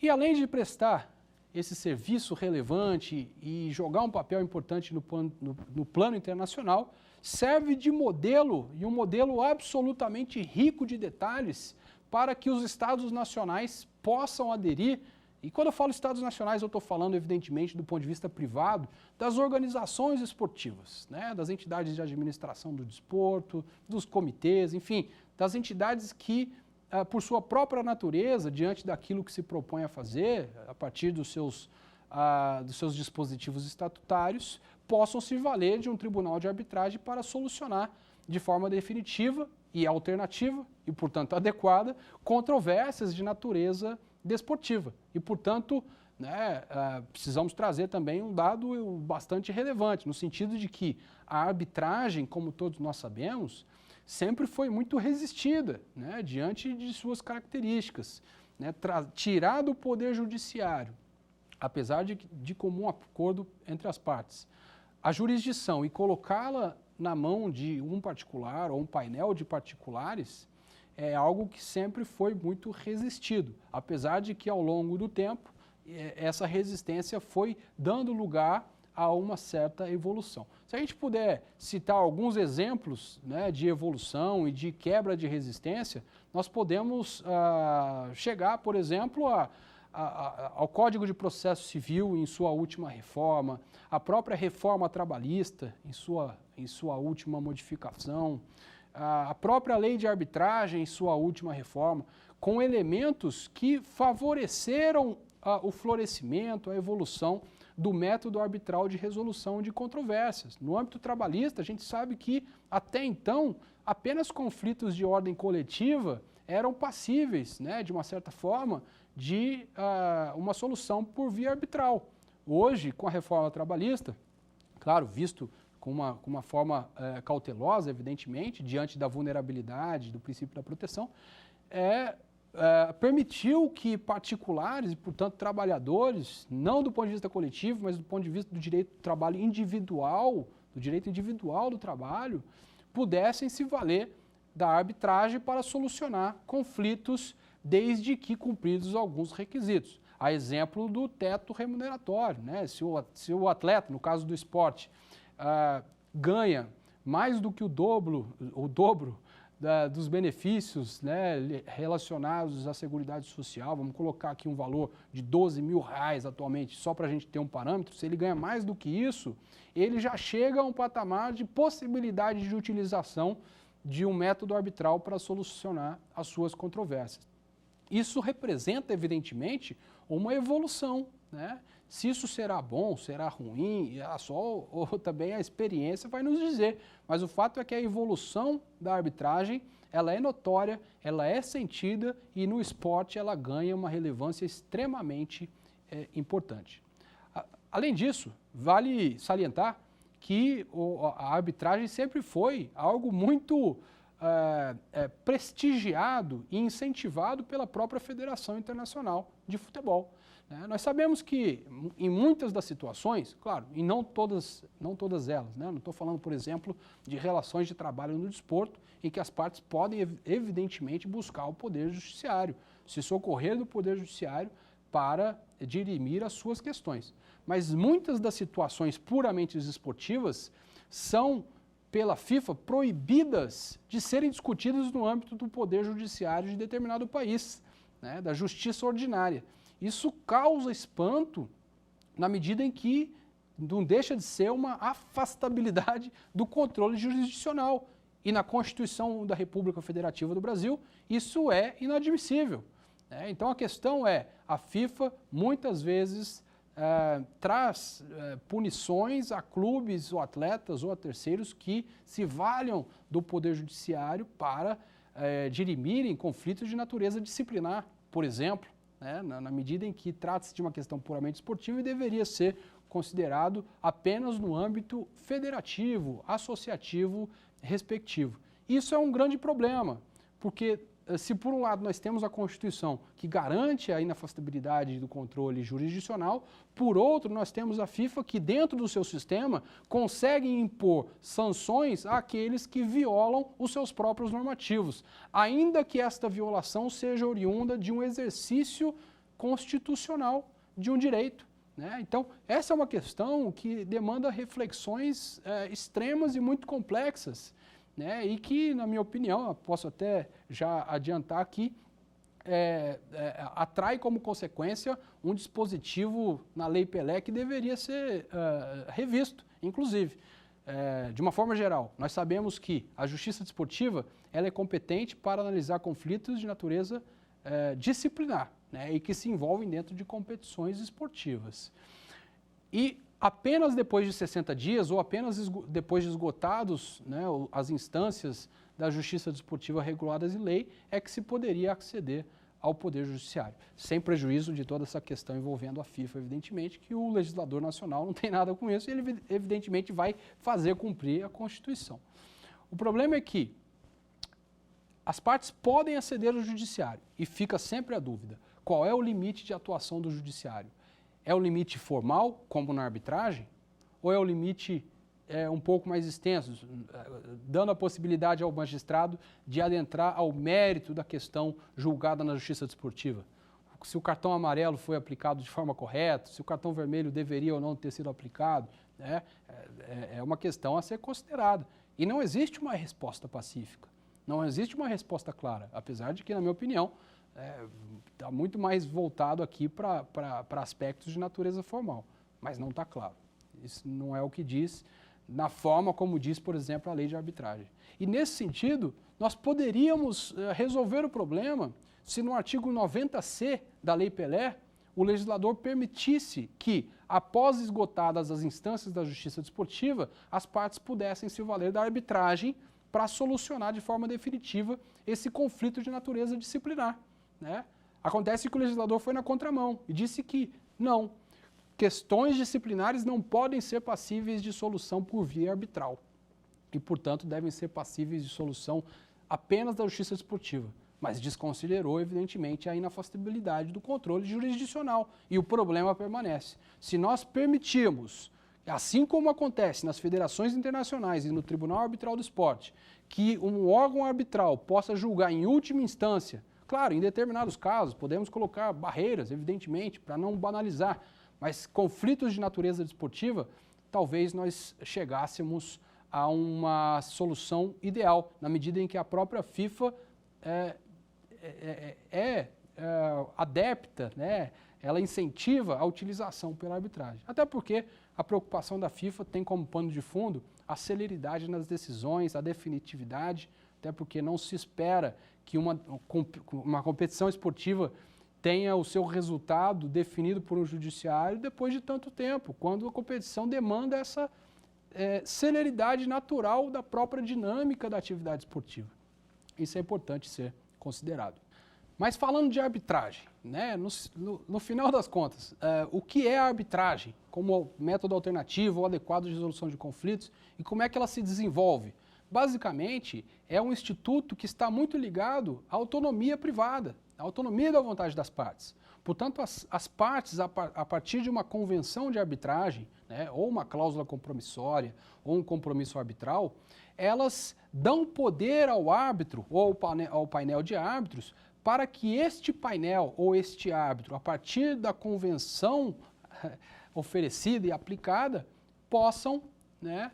E além de prestar esse serviço relevante e jogar um papel importante no plano internacional, serve de modelo, e um modelo absolutamente rico de detalhes, para que os estados nacionais possam aderir. E quando eu falo estados nacionais, eu estou falando, evidentemente, do ponto de vista privado, das organizações esportivas, né, das entidades de administração do desporto, dos comitês, enfim, das entidades que, por sua própria natureza, diante daquilo que se propõe a fazer, a partir dos seus dispositivos estatutários, possam se valer de um tribunal de arbitragem para solucionar de forma definitiva e alternativa, e portanto adequada, controvérsias de natureza desportiva. E portanto, né, precisamos trazer também um dado bastante relevante, no sentido de que a arbitragem, como todos nós sabemos, sempre foi muito resistida, né, diante de suas características, né, tirar do poder judiciário, apesar de comum acordo entre as partes, a jurisdição e colocá-la na mão de um particular ou um painel de particulares é algo que sempre foi muito resistido, apesar de que ao longo do tempo essa resistência foi dando lugar a uma certa evolução. Se a gente puder citar alguns exemplos, né, de evolução e de quebra de resistência, nós podemos chegar, por exemplo, ao Código de Processo Civil em sua última reforma, a própria reforma trabalhista em sua última modificação, a própria lei de arbitragem em sua última reforma, com elementos que favoreceram o florescimento, a evolução do método arbitral de resolução de controvérsias. No âmbito trabalhista, a gente sabe que, até então, apenas conflitos de ordem coletiva eram passíveis, né, de uma certa forma, de uma solução por via arbitral. Hoje, com a reforma trabalhista, claro, visto com uma forma cautelosa, evidentemente, diante da vulnerabilidade, do princípio da proteção, permitiu que particulares e, portanto, trabalhadores, não do ponto de vista coletivo, mas do ponto de vista do direito do trabalho individual, do direito individual do trabalho, pudessem se valer da arbitragem para solucionar conflitos desde que cumpridos alguns requisitos. A exemplo do teto remuneratório, né? Se o atleta, no caso do esporte, ganha mais do que o dobro dos benefícios, né, relacionados à Seguridade Social, vamos colocar aqui um valor de R$12.000 atualmente, só para a gente ter um parâmetro, se ele ganha mais do que isso, ele já chega a um patamar de possibilidade de utilização de um método arbitral para solucionar as suas controvérsias. Isso representa, evidentemente, uma evolução, né? Se isso será bom, será ruim, ou também a experiência vai nos dizer. Mas o fato é que a evolução da arbitragem, ela é notória, ela é sentida e no esporte ela ganha uma relevância extremamente importante. Além disso, vale salientar que a arbitragem sempre foi algo muito prestigiado e incentivado pela própria Federação Internacional de Futebol. Nós sabemos que em muitas das situações, claro, e não todas elas, né? Não estou falando, por exemplo, de relações de trabalho no desporto, em que as partes podem, evidentemente, buscar o Poder Judiciário, se socorrer do Poder Judiciário para dirimir as suas questões. Mas muitas das situações puramente desportivas são, pela FIFA, proibidas de serem discutidas no âmbito do Poder Judiciário de determinado país, né? Da Justiça Ordinária. Isso causa espanto na medida em que não deixa de ser uma afastabilidade do controle jurisdicional. E na Constituição da República Federativa do Brasil, isso é inadmissível. Então a questão é, a FIFA muitas vezes traz punições a clubes ou atletas ou a terceiros que se valham do Poder Judiciário para dirimirem conflitos de natureza disciplinar, por exemplo. Na medida em que trata-se de uma questão puramente esportiva e deveria ser considerado apenas no âmbito federativo, associativo, respectivo. Isso é um grande problema, porque se por um lado nós temos a Constituição que garante a inafastabilidade do controle jurisdicional, por outro nós temos a FIFA que dentro do seu sistema consegue impor sanções àqueles que violam os seus próprios normativos, ainda que esta violação seja oriunda de um exercício constitucional de um direito. Então, essa é uma questão que demanda reflexões extremas e muito complexas, e que, na minha opinião, eu posso até já adiantar aqui, atrai como consequência um dispositivo na Lei Pelé que deveria ser revisto, inclusive. De uma forma geral, nós sabemos que a Justiça Desportiva ela é competente para analisar conflitos de natureza disciplinar, e que se envolvem dentro de competições esportivas. E apenas depois de 60 dias ou apenas depois de esgotados as instâncias da Justiça Desportiva reguladas em lei é que se poderia acceder ao Poder Judiciário, sem prejuízo de toda essa questão envolvendo a FIFA, evidentemente, que o legislador nacional não tem nada com isso e ele evidentemente vai fazer cumprir a Constituição. O problema é que as partes podem aceder ao Judiciário e fica sempre a dúvida, qual é o limite de atuação do Judiciário? É o limite formal, como na arbitragem, ou é o limite um pouco mais extenso, dando a possibilidade ao magistrado de adentrar ao mérito da questão julgada na Justiça Desportiva? Se o cartão amarelo foi aplicado de forma correta, se o cartão vermelho deveria ou não ter sido aplicado, é uma questão a ser considerada. E não existe uma resposta pacífica, não existe uma resposta clara, apesar de que, na minha opinião, está muito mais voltado aqui para aspectos de natureza formal, mas não está claro. Isso não é o que diz na forma como diz, por exemplo, a lei de arbitragem. E nesse sentido, nós poderíamos resolver o problema se no artigo 90C da Lei Pelé, o legislador permitisse que, após esgotadas as instâncias da Justiça Desportiva, as partes pudessem se valer da arbitragem para solucionar de forma definitiva esse conflito de natureza disciplinar. Acontece que o legislador foi na contramão e disse que não, questões disciplinares não podem ser passíveis de solução por via arbitral e, portanto, devem ser passíveis de solução apenas da Justiça Desportiva, mas desconsiderou, evidentemente, a inafastabilidade do controle jurisdicional e o problema permanece. Se nós permitirmos, assim como acontece nas federações internacionais e no Tribunal Arbitral do Esporte, que um órgão arbitral possa julgar em última instância, claro, em determinados casos, podemos colocar barreiras, evidentemente, para não banalizar, mas conflitos de natureza desportiva, talvez nós chegássemos a uma solução ideal, na medida em que a própria FIFA adepta, ela incentiva a utilização pela arbitragem. Até porque a preocupação da FIFA tem como pano de fundo a celeridade nas decisões, a definitividade, até porque não se espera que uma competição esportiva tenha o seu resultado definido por um judiciário depois de tanto tempo, quando a competição demanda essa celeridade natural da própria dinâmica da atividade esportiva. Isso é importante ser considerado. Mas falando de arbitragem, no final das contas, o que é a arbitragem como método alternativo ou adequado de resolução de conflitos e como é que ela se desenvolve? Basicamente, é um instituto que está muito ligado à autonomia privada. a autonomia da vontade das partes. Portanto, as partes, a partir de uma convenção de arbitragem, né, ou uma cláusula compromissória, ou um compromisso arbitral, elas dão poder ao árbitro ou ao painel de árbitros para que este painel ou este árbitro, a partir da convenção oferecida e aplicada, possam, né,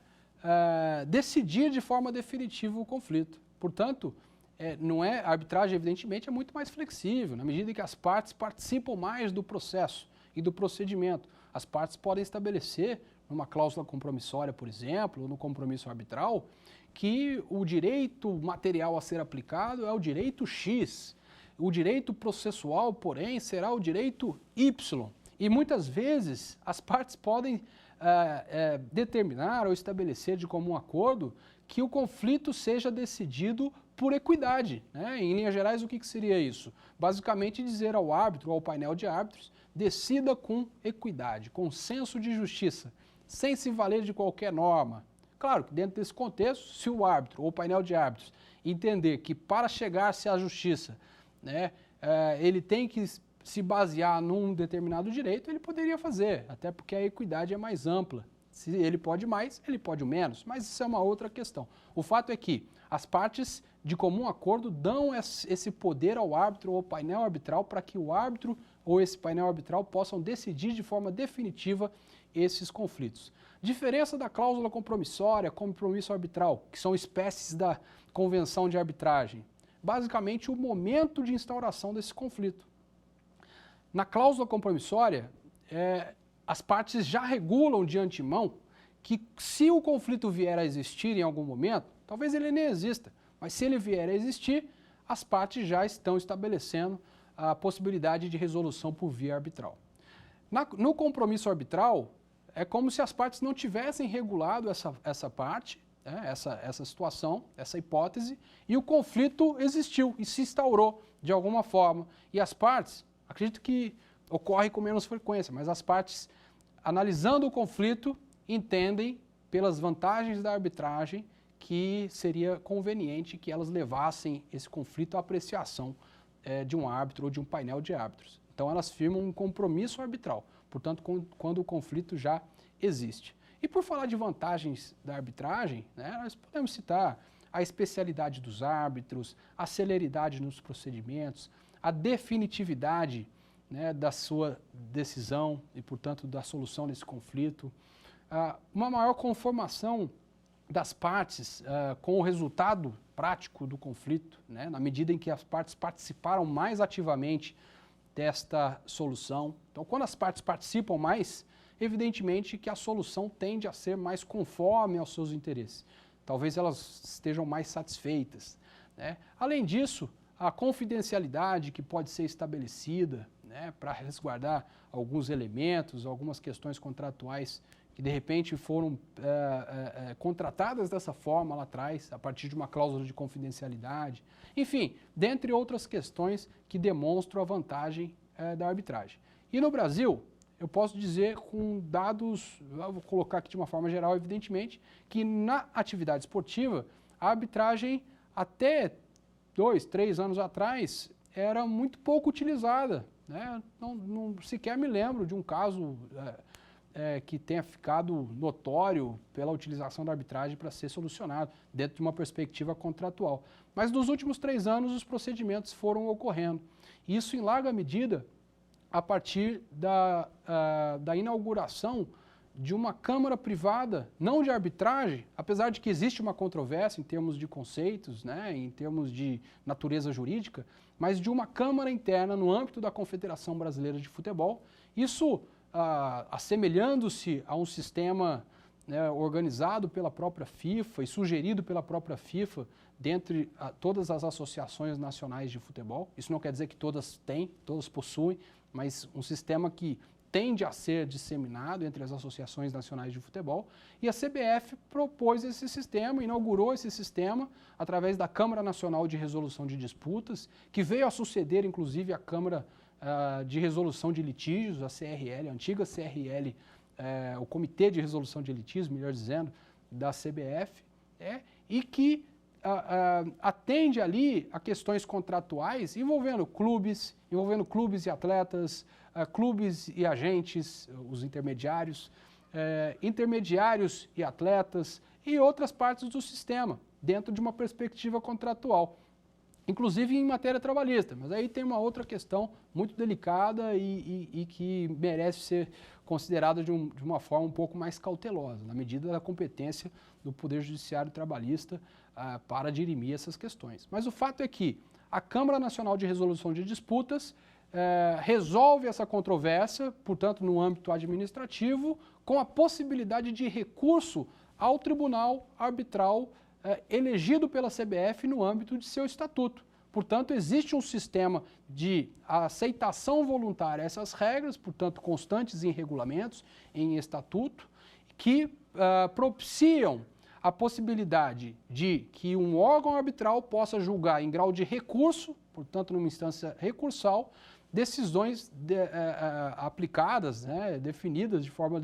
decidir de forma definitiva o conflito. Portanto, a arbitragem, evidentemente, é muito mais flexível, na medida em que as partes participam mais do processo e do procedimento. As partes podem estabelecer, numa cláusula compromissória, por exemplo, ou no compromisso arbitral, que o direito material a ser aplicado é o direito X. O direito processual, porém, será o direito Y. E muitas vezes as partes podem determinar ou estabelecer de comum acordo que o conflito seja decidido por equidade, né? Em linhas gerais, o que seria isso? Basicamente dizer ao árbitro, ao painel de árbitros, decida com equidade, com senso de justiça, sem se valer de qualquer norma. Claro que dentro desse contexto, se o árbitro ou o painel de árbitros entender que para chegar-se à justiça, né, ele tem que se basear num determinado direito, ele poderia fazer, até porque a equidade é mais ampla. Se ele pode mais, ele pode menos, mas isso é uma outra questão. O fato é que as partes, de comum acordo, dão esse poder ao árbitro ou ao painel arbitral para que o árbitro ou esse painel arbitral possam decidir de forma definitiva esses conflitos. Diferença da cláusula compromissória, compromisso arbitral, que são espécies da convenção de arbitragem. Basicamente, o momento de instauração desse conflito. Na cláusula compromissória, as partes já regulam de antemão que se o conflito vier a existir em algum momento, talvez ele nem exista, mas se ele vier a existir, as partes já estão estabelecendo a possibilidade de resolução por via arbitral. No compromisso arbitral, é como se as partes não tivessem regulado essa parte, essa situação, essa hipótese, e o conflito existiu e se instaurou de alguma forma. E as partes, acredito que ocorre com menos frequência, mas as partes, analisando o conflito, entendem, pelas vantagens da arbitragem, que seria conveniente que elas levassem esse conflito à apreciação de um árbitro ou de um painel de árbitros. Então, elas firmam um compromisso arbitral, portanto, quando o conflito já existe. E por falar de vantagens da arbitragem, né, nós podemos citar a especialidade dos árbitros, a celeridade nos procedimentos, a definitividade, né, da sua decisão e, portanto, da solução desse conflito, uma maior conformação das partes com o resultado prático do conflito, né, na medida em que as partes participaram mais ativamente desta solução. Então, quando as partes participam mais, evidentemente que a solução tende a ser mais conforme aos seus interesses. Talvez elas estejam mais satisfeitas, né? Além disso, a confidencialidade que pode ser estabelecida, né, para resguardar alguns elementos, algumas questões contratuais que de repente foram contratadas dessa forma lá atrás, a partir de uma cláusula de confidencialidade. Enfim, dentre outras questões que demonstram a vantagem da arbitragem. E no Brasil, eu posso dizer com dados, eu vou colocar aqui de uma forma geral, evidentemente, que na atividade esportiva, a arbitragem até 2, 3 anos atrás era muito pouco utilizada, né? Não sequer me lembro de um caso que tenha ficado notório pela utilização da arbitragem para ser solucionado dentro de uma perspectiva contratual. Mas nos últimos 3 anos os procedimentos foram ocorrendo. Isso em larga medida a partir da inauguração de uma Câmara privada, não de arbitragem, apesar de que existe uma controvérsia em termos de conceitos, né, em termos de natureza jurídica, mas de uma Câmara interna no âmbito da Confederação Brasileira de Futebol. Isso assemelhando-se a um sistema, né, organizado pela própria FIFA e sugerido pela própria FIFA dentre todas as associações nacionais de futebol. Isso não quer dizer que todas têm, todas possuem, mas um sistema que tende a ser disseminado entre as associações nacionais de futebol, e a CBF propôs esse sistema, inaugurou esse sistema através da Câmara Nacional de Resolução de Disputas, que veio a suceder, inclusive, a Câmara de Resolução de Litígios, a CRL, a antiga CRL, o Comitê de Resolução de Litígios, melhor dizendo, da CBF, e que atende ali a questões contratuais envolvendo clubes e atletas, clubes e agentes, os intermediários, intermediários e atletas e outras partes do sistema, dentro de uma perspectiva contratual, inclusive em matéria trabalhista. Mas aí tem uma outra questão muito delicada e que merece ser considerada de uma forma um pouco mais cautelosa, na medida da competência do Poder Judiciário Trabalhista para dirimir essas questões. Mas o fato é que a Câmara Nacional de Resolução de Disputas resolve essa controvérsia, portanto, no âmbito administrativo, com a possibilidade de recurso ao Tribunal Arbitral elegido pela CBF no âmbito de seu estatuto. Portanto, existe um sistema de aceitação voluntária a essas regras, portanto, constantes em regulamentos, em estatuto, que propiciam a possibilidade de que um órgão arbitral possa julgar em grau de recurso, portanto, numa instância recursal, decisões aplicadas, definidas de forma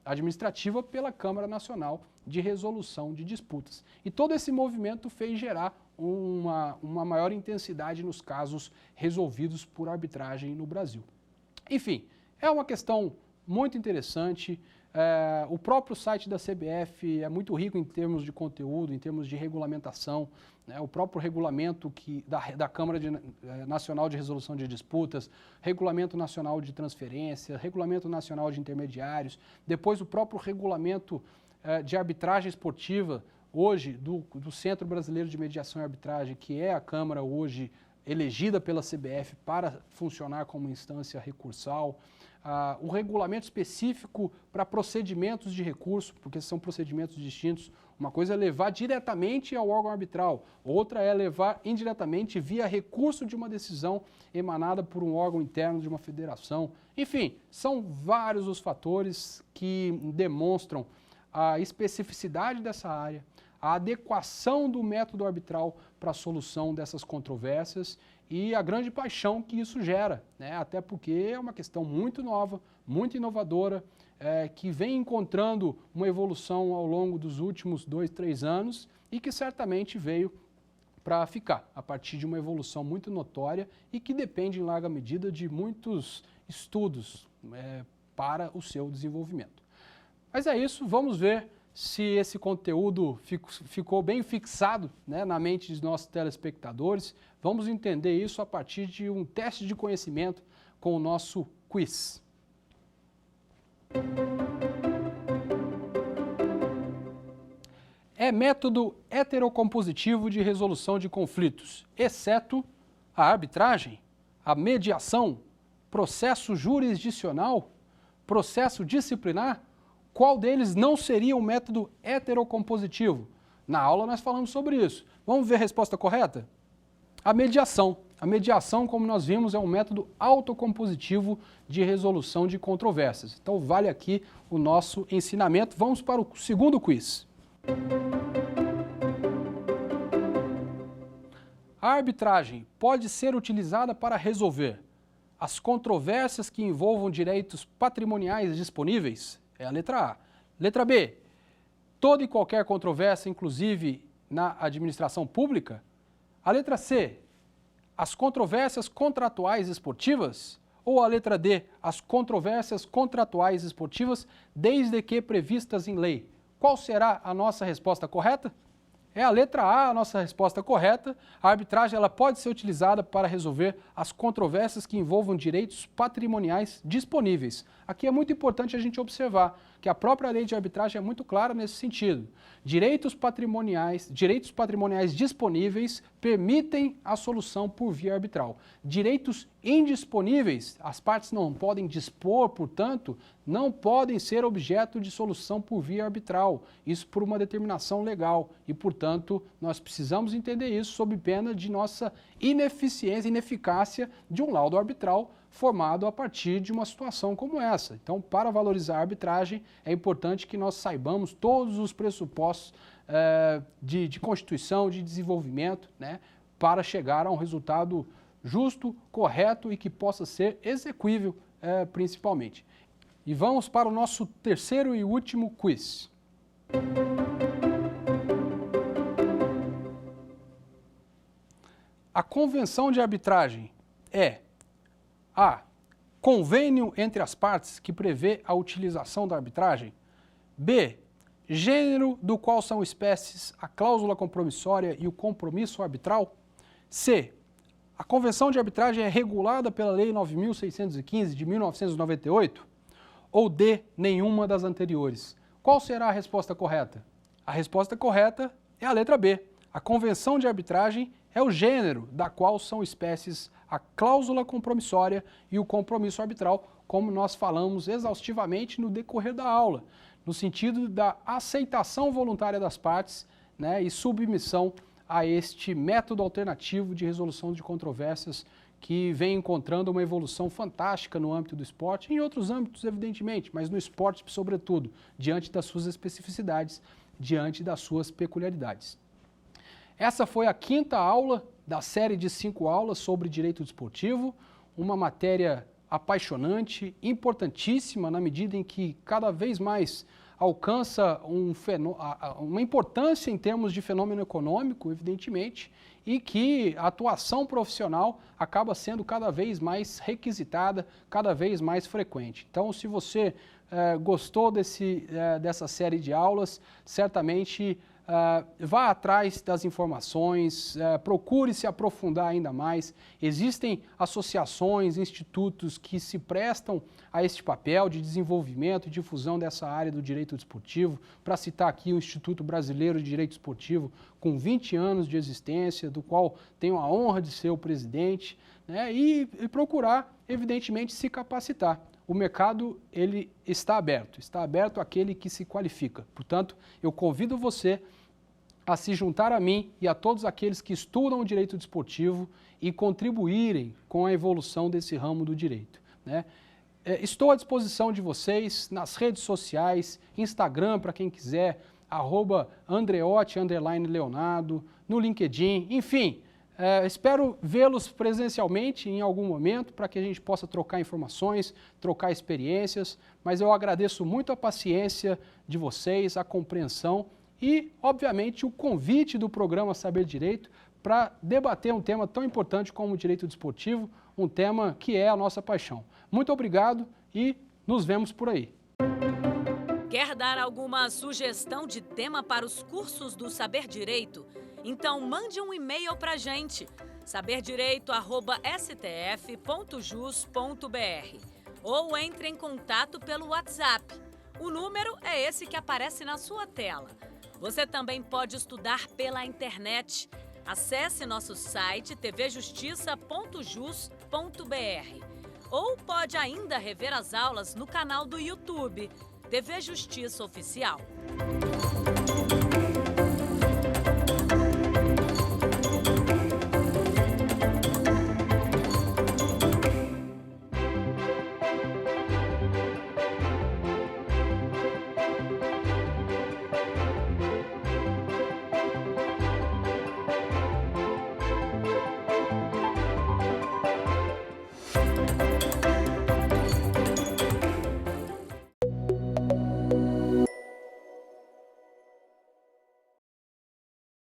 administrativa pela Câmara Nacional de Resolução de Disputas. E todo esse movimento fez gerar uma maior intensidade nos casos resolvidos por arbitragem no Brasil. Enfim, é uma questão muito interessante. O próprio site da CBF é muito rico em termos de conteúdo, em termos de regulamentação, né? O próprio regulamento da Câmara Nacional de Resolução de Disputas, Regulamento Nacional de Transferência, Regulamento Nacional de Intermediários, depois o próprio regulamento de arbitragem esportiva, hoje do Centro Brasileiro de Mediação e Arbitragem, que é a Câmara hoje elegida pela CBF para funcionar como instância recursal, o regulamento específico para procedimentos de recurso, porque são procedimentos distintos. Uma coisa é levar diretamente ao órgão arbitral, outra é levar indiretamente via recurso de uma decisão emanada por um órgão interno de uma federação. Enfim, são vários os fatores que demonstram a especificidade dessa área, a adequação do método arbitral para a solução dessas controvérsias e a grande paixão que isso gera, né? Até porque é uma questão muito nova, muito inovadora, que vem encontrando uma evolução ao longo dos últimos 2, 3 anos e que certamente veio para ficar, a partir de uma evolução muito notória e que depende em larga medida de muitos estudos para o seu desenvolvimento. Mas é isso, vamos ver se esse conteúdo ficou bem fixado, né, na mente dos nossos telespectadores. Vamos entender isso a partir de um teste de conhecimento com o nosso quiz. É método heterocompositivo de resolução de conflitos, exceto a arbitragem, a mediação, processo jurisdicional, processo disciplinar? Qual deles não seria um método heterocompositivo? Na aula nós falamos sobre isso. Vamos ver a resposta correta? A mediação. A mediação, como nós vimos, é um método autocompositivo de resolução de controvérsias. Então vale aqui o nosso ensinamento. Vamos para o segundo quiz. A arbitragem pode ser utilizada para resolver as controvérsias que envolvam direitos patrimoniais disponíveis? É a letra A. Letra B, toda e qualquer controvérsia, inclusive na administração pública? A letra C, as controvérsias contratuais esportivas? Ou a letra D, as controvérsias contratuais esportivas, desde que previstas em lei? Qual será a nossa resposta correta? É a letra A, a nossa resposta correta. A arbitragem ela pode ser utilizada para resolver as controvérsias que envolvam direitos patrimoniais disponíveis. Aqui é muito importante a gente observar que a própria lei de arbitragem é muito clara nesse sentido. Direitos patrimoniais disponíveis permitem a solução por via arbitral. Direitos indisponíveis, as partes não podem dispor, portanto, não podem ser objeto de solução por via arbitral. Isso por uma determinação legal e, portanto, nós precisamos entender isso sob pena de nossa ineficiência, ineficácia de um laudo arbitral formado a partir de uma situação como essa. Então, para valorizar a arbitragem, é importante que nós saibamos todos os pressupostos de constituição, de desenvolvimento, né, para chegar a um resultado justo, correto e que possa ser execuível, principalmente. E vamos para o nosso terceiro e último quiz. A convenção de arbitragem é A. Convênio entre as partes que prevê a utilização da arbitragem. B. Gênero do qual são espécies a cláusula compromissória e o compromisso arbitral. C. A convenção de arbitragem é regulada pela Lei 9.615 de 1998. Ou D. Nenhuma das anteriores. Qual será a resposta correta? A resposta correta é a letra B. A convenção de arbitragem é o gênero da qual são espécies a cláusula compromissória e o compromisso arbitral, como nós falamos exaustivamente no decorrer da aula, no sentido da aceitação voluntária das partes, né, e submissão a este método alternativo de resolução de controvérsias que vem encontrando uma evolução fantástica no âmbito do esporte, em outros âmbitos, evidentemente, mas no esporte, sobretudo, diante das suas especificidades, diante das suas peculiaridades. Essa foi a 5ª aula da série de 5 aulas sobre direito desportivo, uma matéria apaixonante, importantíssima na medida em que cada vez mais alcança uma importância em termos de fenômeno econômico, evidentemente, e que a atuação profissional acaba sendo cada vez mais requisitada, cada vez mais frequente. Então, se você gostou dessa série de aulas, certamente vá atrás das informações, procure se aprofundar ainda mais. Existem associações, institutos que se prestam a este papel de desenvolvimento e difusão dessa área do direito desportivo. Para citar aqui o Instituto Brasileiro de Direito Desportivo, com 20 anos de existência, do qual tenho a honra de ser o presidente, né, e procurar, evidentemente, se capacitar. O mercado ele está aberto àquele que se qualifica. Portanto, eu convido você a se juntar a mim e a todos aqueles que estudam o direito desportivo e contribuírem com a evolução desse ramo do direito, né? Estou à disposição de vocês nas redes sociais, Instagram para quem quiser, @Andreotti_Leonardo, no LinkedIn, enfim. Espero vê-los presencialmente em algum momento para que a gente possa trocar informações, trocar experiências, mas eu agradeço muito a paciência de vocês, a compreensão e, obviamente, o convite do programa Saber Direito para debater um tema tão importante como o direito desportivo, um tema que é a nossa paixão. Muito obrigado e nos vemos por aí. Quer dar alguma sugestão de tema para os cursos do Saber Direito? Então mande um e-mail para a gente, saberdireito@stf.jus.br, ou entre em contato pelo WhatsApp. O número é esse que aparece na sua tela. Você também pode estudar pela internet. Acesse nosso site tvjustiça.jus.br, ou pode ainda rever as aulas no canal do YouTube TV Justiça Oficial.